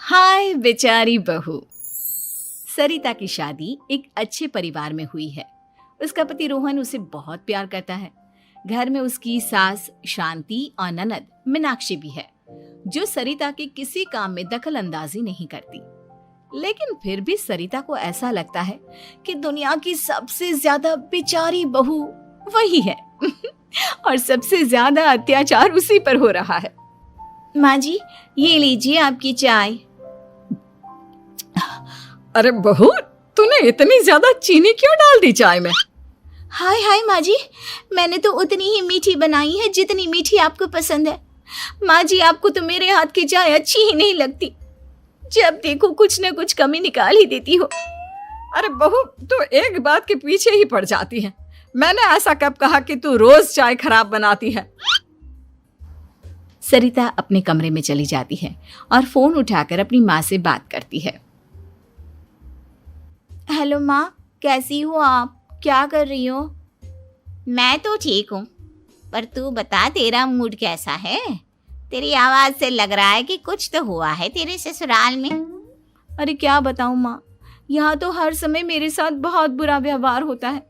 हाय बेचारी बहू। सरिता की शादी एक अच्छे परिवार में हुई है। उसका पति रोहन उसे बहुत प्यार करता है। घर में उसकी सास शांति और ननद मीनाक्षी भी है, जो सरिता के किसी काम में दखल अंदाजी नहीं करती। लेकिन फिर भी सरिता को ऐसा लगता है कि दुनिया की सबसे ज्यादा बेचारी बहू वही है और सबसे ज्यादा अत्याचार उसी पर हो रहा है। माँ जी, ये लीजिए आपकी चाय। अरे बहू, तूने इतनी ज्यादा चीनी क्यों डाल दी चाय में? हाय हाय माँ जी, मैंने तो उतनी ही मीठी बनाई है जितनी मीठी आपको पसंद है। माँ जी, आपको तो मेरे हाथ की चाय अच्छी ही नहीं लगती। जब देखो कुछ न कुछ कमी निकाल ही देती हो। अरे बहू, तू एक बात के पीछे ही पड़ जाती है। मैंने ऐसा कब कहा कि तू रोज चाय खराब बनाती है? सरिता अपने कमरे में चली जाती है और फोन उठाकर अपनी माँ से बात करती है। हेलो माँ, कैसी हो आप? क्या कर रही हो? मैं तो ठीक हूँ, पर तू बता, तेरा मूड कैसा है? तेरी आवाज से लग रहा है कि कुछ तो हुआ है तेरे ससुराल में। अरे क्या बताऊँ माँ, यहाँ तो हर समय मेरे साथ बहुत बुरा व्यवहार होता है।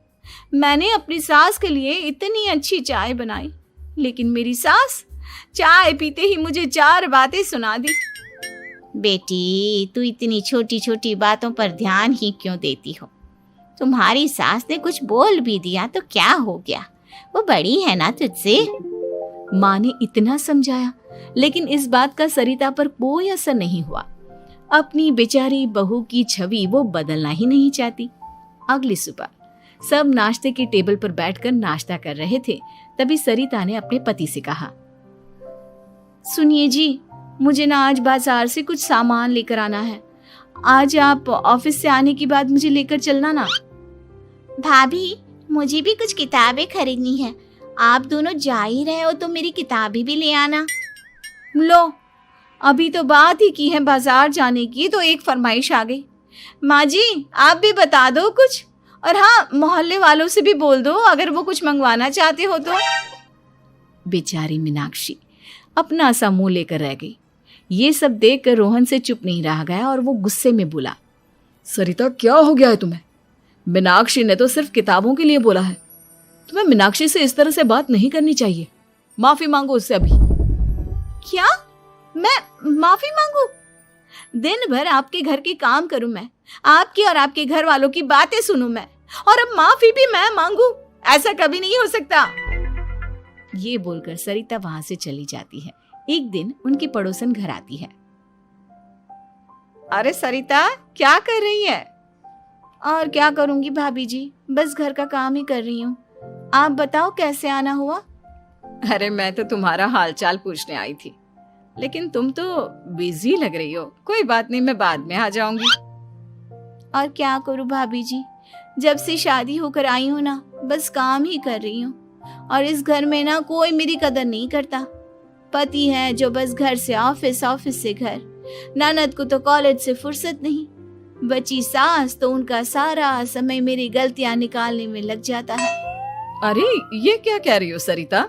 मैंने अपनी सास के लिए इतनी अच्छी चाय बनाई, लेकिन मेरी सास चाय पीते ही मुझे 4 बातें सुना दी। बेटी, तू इतनी छोटी छोटी बातों पर ध्यान ही क्यों देती हो? तुम्हारी सास ने कुछ बोल भी दिया तो क्या हो गया, वो बड़ी है ना तुझसे। माँ ने इतना समझाया, लेकिन इस बात का सरिता पर कोई असर नहीं हुआ। अपनी बेचारी बहू की छवि वो बदलना ही नहीं चाहती। अगली सुबह सब नाश्ते की टेबल पर बैठकर नाश्ता कर रहे थे, तभी सरिता ने अपने पति से कहा, सुनिए जी, मुझे ना आज बाजार से कुछ सामान लेकर आना है। आज आप ऑफिस से आने के बाद मुझे लेकर चलना ना। भाभी, मुझे भी कुछ किताबें खरीदनी है। आप दोनों जा ही रहे हो तो मेरी किताबें भी ले आना। लो, अभी तो बात ही की है बाजार जाने की, तो एक फरमाइश आ गई। माँ जी, आप भी बता दो कुछ, और हाँ, मोहल्ले वालों से भी बोल दो अगर वो कुछ मंगवाना चाहते हो तो। बेचारी मीनाक्षी अपना सा मुंह लेकर रह गई। ये सब देखकर रोहन से चुप नहीं रह गया और वो गुस्से में बोला, सरिता, क्या हो गया है तुम्हें? मीनाक्षी ने तो सिर्फ किताबों के लिए बोला है। तुम्हें मीनाक्षी से इस तरह से बात नहीं करनी चाहिए। माफी मांगो उससे अभी। क्या? मैं माफी मांगू? दिन भर आपके घर के काम करूं मैं, आपकी और आपके घर वालों की बातें सुनूं मैं, और अब माफी भी मैं मांगू? ऐसा कभी नहीं हो सकता। ये बोलकर सरिता वहां से चली जाती है। एक दिन उनकी पड़ोसन घर आती है। अरे सरिता, क्या कर रही है? और क्या करूंगी भाभी जी, बस घर का काम ही कर रही हूँ। आप बताओ कैसे आना हुआ? अरे मैं तो तुम्हारा हालचाल पूछने आई थी, लेकिन तुम तो बिजी लग रही हो। कोई बात नहीं, मैं बाद में आ जाऊंगी। और क्या करूं भाभी जी, जब से शादी होकर आई हूँ ना, बस काम ही कर रही हूँ। और इस घर में ना कोई मेरी कदर नहीं करता। पति है जो बस घर से ऑफिस, ऑफिस से घर। ननद को तो कॉलेज से फुर्सत नहीं। बची सास तो उनका सारा समय मेरी गलतियां निकालने में लग जाता है। अरे ये क्या कह रही हो सरिता?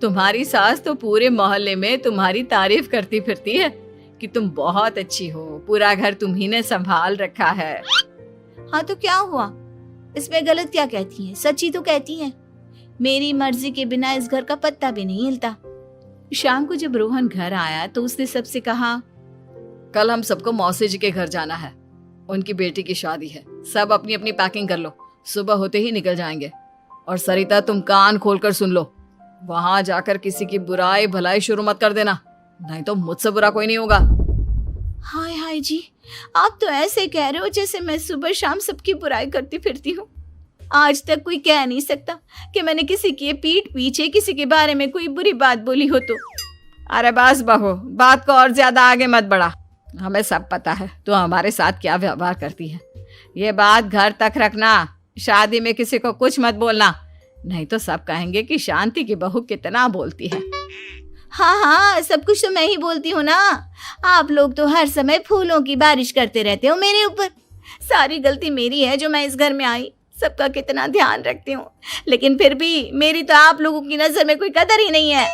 तुम्हारी सास तो पूरे मोहल्ले में तुम्हारी तारीफ करती फिरती है कि तुम बहुत अच्छी हो, पूरा घर तुम्ही ने संभाल रखा है। हाँ तो क्या हुआ, इसमें गलत क्या कहती है? सच्ची तो कहती है। मेरी मर्जी के बिना इस घर का पत्ता भी नहीं हिलता। शाम को जब रोहन घर आया तो उसने सबसे कहा, कल हम सबको मौसी जी के घर जाना है। उनकी बेटी की शादी है। सब अपनी अपनी पैकिंग कर लो, सुबह होते ही निकल जाएंगे। और सरिता, तुम कान खोलकर सुन लो, वहां जाकर किसी की बुराई भलाई शुरू मत कर देना, नहीं तो मुझसे बुरा कोई नहीं होगा। हाय हाय जी, आप तो ऐसे कह रहे हो जैसे मैं सुबह शाम सबकी बुराई करती फिरती हूँ। आज तक कोई कह नहीं सकता कि मैंने किसी की पीठ पीछे किसी के बारे में कोई बुरी बात बोली हो तो। अरे बस बहू, बात को और ज्यादा आगे मत बढ़ा। हमें सब पता है तू हमारे साथ क्या व्यवहार करती है। ये बात घर तक रखना, शादी में किसी को कुछ मत बोलना, नहीं तो सब कहेंगे कि शांति की बहू कितना बोलती है। हाँ हाँ, सब कुछ तो मैं ही बोलती हूँ ना। आप लोग तो हर समय फूलों की बारिश करते रहते हो मेरे ऊपर। सारी गलती मेरी है जो मैं इस घर में आई। सबका कितना ध्यान रखती हूँ, लेकिन फिर भी मेरी तो आप लोगों की नजर में कोई कदर ही नहीं है।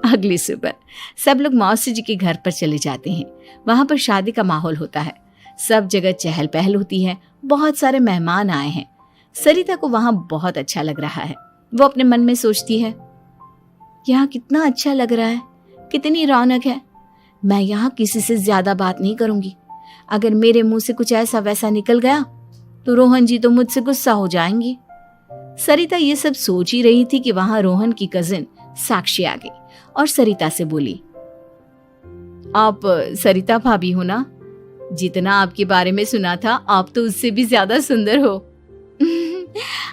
अगली सुबह सब लोग मौसी जी के घर पर चले जाते हैं। वहां पर शादी का माहौल होता है, सब जगह चहल पहल होती है, बहुत सारे मेहमान आए हैं। सरिता को वहां बहुत अच्छा लग रहा है। वो अपने मन में सोचती है, यहाँ कितना अच्छा लग रहा है, कितनी रौनक है। मैं यहाँ किसी से ज्यादा बात नहीं करूंगी। अगर मेरे मुंह से कुछ ऐसा वैसा निकल गया तो रोहन जी तो मुझसे गुस्सा हो जाएंगी। सरिता ये सब सोच ही रही थी कि वहां रोहन की कजिन साक्षी आ गई और सरिता से बोली, आप सरिता भाभी हो ना? जितना आपके बारे में सुना था आप तो उससे भी ज्यादा सुंदर हो।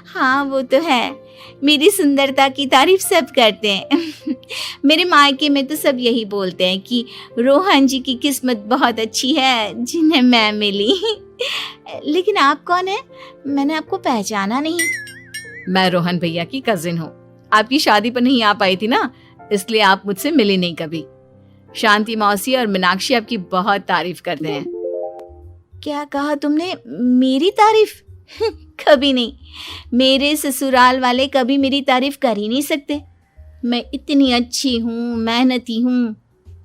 हाँ वो तो है, मेरी सुंदरता की तारीफ सब करते हैं। मेरे मायके में तो सब यही बोलते हैं कि रोहन जी की किस्मत बहुत अच्छी है जिन्हें मैं मिली। लेकिन आप कौन है? मैंने आपको पहचाना नहीं। मैं रोहन भैया की कजिन हूँ। आपकी शादी पर नहीं आ पाई थी ना, इसलिए आप मुझसे मिली नहीं कभी। शांति मौसी और मीनाक्षी आपकी बहुत तारीफ करते हैं। क्या कहा तुमने? मेरी तारीफ? कभी नहीं। मेरे ससुराल वाले कभी मेरी तारीफ कर ही नहीं सकते। मैं इतनी अच्छी हूँ, मेहनती हूँ,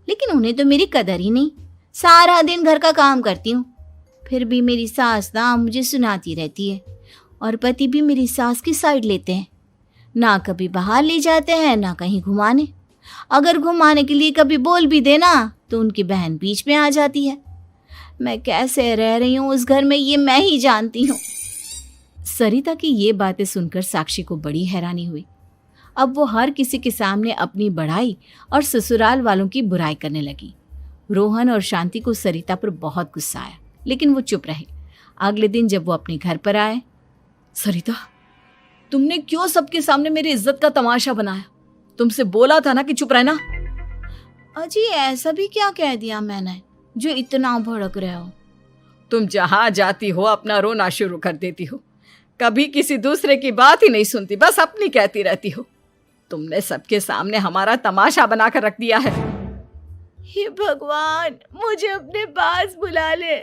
लेकिन उन्हें तो मेरी कदर ही नहीं। सारा दिन घर का काम करती हूँ, फिर भी मेरी सास ना मुझे सुनाती रहती है और पति भी मेरी सास की साइड लेते हैं। ना कभी बाहर ले जाते हैं ना कहीं घुमाने। अगर घुमाने के लिए कभी बोल भी देना तो उनकी बहन बीच में आ जाती है। मैं कैसे रह रही हूँ उस घर में ये मैं ही जानती हूँ। सरिता की ये बातें सुनकर साक्षी को बड़ी हैरानी हुई। अब वो हर किसी के सामने अपनी बढ़ाई और ससुराल वालों की बुराई करने लगी। रोहन और शांति को सरिता पर बहुत गुस्सा आया, लेकिन वो चुप रहे। अगले दिन जब वो अपने घर पर आए, सरिता, तुमने क्यों सबके सामने मेरी इज्जत का तमाशा बनाया? तुमसे बोला था ना कि चुप रहना। अजी ऐसा भी क्या कह दिया मैंने जो इतना भड़क रहे हो? तुम जहां जाती हो अपना रोना शुरू कर देती हो, कभी किसी दूसरे की बात ही नहीं सुनती, बस अपनी कहती रहती हो। तुमने सबके सामने हमारा तमाशा बनाकर रख दिया है। हे भगवान, मुझे अपने पास बुला ले।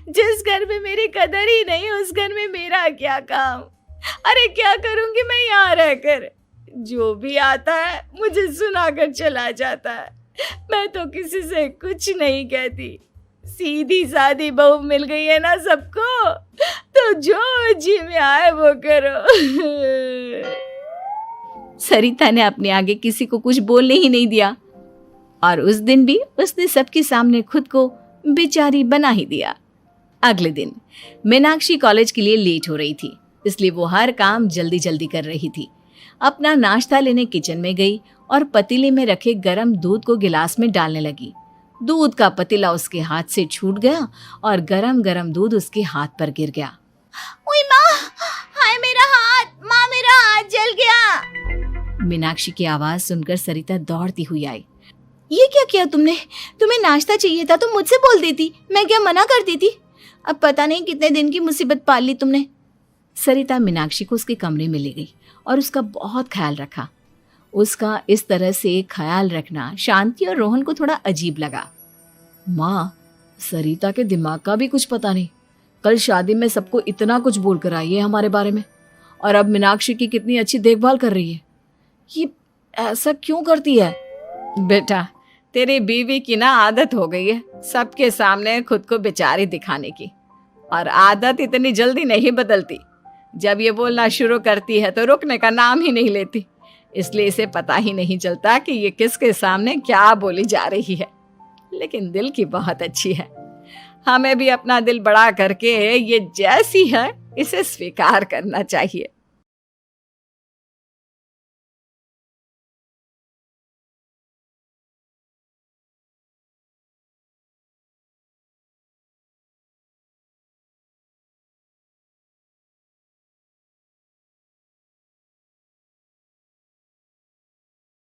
जिस घर में मेरी कदर ही नहीं उस घर में मेरा क्या काम? अरे क्या करूंगी मैं यहाँ रहकर? जो भी आता है मुझे सुनाकर चला जाता है। मैं तो किसी से कुछ नहीं कहती। सीधी सादी बहू मिल गई है ना सबको, तो जो जी में आए वो करो। सरिता ने अपने आगे किसी को कुछ बोलने ही नहीं दिया और उस दिन भी उसने सबके सामने खुद को बेचारी बना ही दिया। अगले दिन मीनाक्षी कॉलेज के लिए लेट हो रही थी, इसलिए वो हर काम जल्दी जल्दी कर रही थी। अपना नाश्ता लेने किचन में गई और पतीले में रखे गरम दूध को गिलास में डालने लगी। दूध का पतीला उसके हाथ से छूट गया और गरम गरम दूध उसके हाथ पर गिर गया। ओए माँ, हाय मेरा हाथ, माँ मेरा हाथ जल गया। मीनाक्षी की आवाज सुनकर सरिता दौड़ती हुई आई। ये क्या किया तुमने? तुम्हें नाश्ता चाहिए था तो मुझसे बोल देती, मैं क्या मना करती थी? अब पता नहीं कितने दिन की मुसीबत पाल ली तुमने। सरिता मीनाक्षी को उसके कमरे में ले गई और उसका बहुत ख्याल रखा। उसका इस तरह से ख्याल रखना शांति और रोहन को थोड़ा अजीब लगा। माँ, सरिता के दिमाग का भी कुछ पता नहीं। कल शादी में सबको इतना कुछ बोल कर आई है हमारे बारे में, और अब मीनाक्षी की कितनी अच्छी देखभाल कर रही है। ये ऐसा क्यों करती है? बेटा, तेरी बीवी की ना आदत हो गई है सबके सामने खुद को बेचारी दिखाने की, और आदत इतनी जल्दी नहीं बदलती। जब ये बोलना शुरू करती है तो रुकने का नाम ही नहीं लेती, इसलिए इसे पता ही नहीं चलता कि ये किसके सामने क्या बोली जा रही है। लेकिन दिल की बहुत अच्छी है। हमें भी अपना दिल बड़ा करके ये जैसी है इसे स्वीकार करना चाहिए।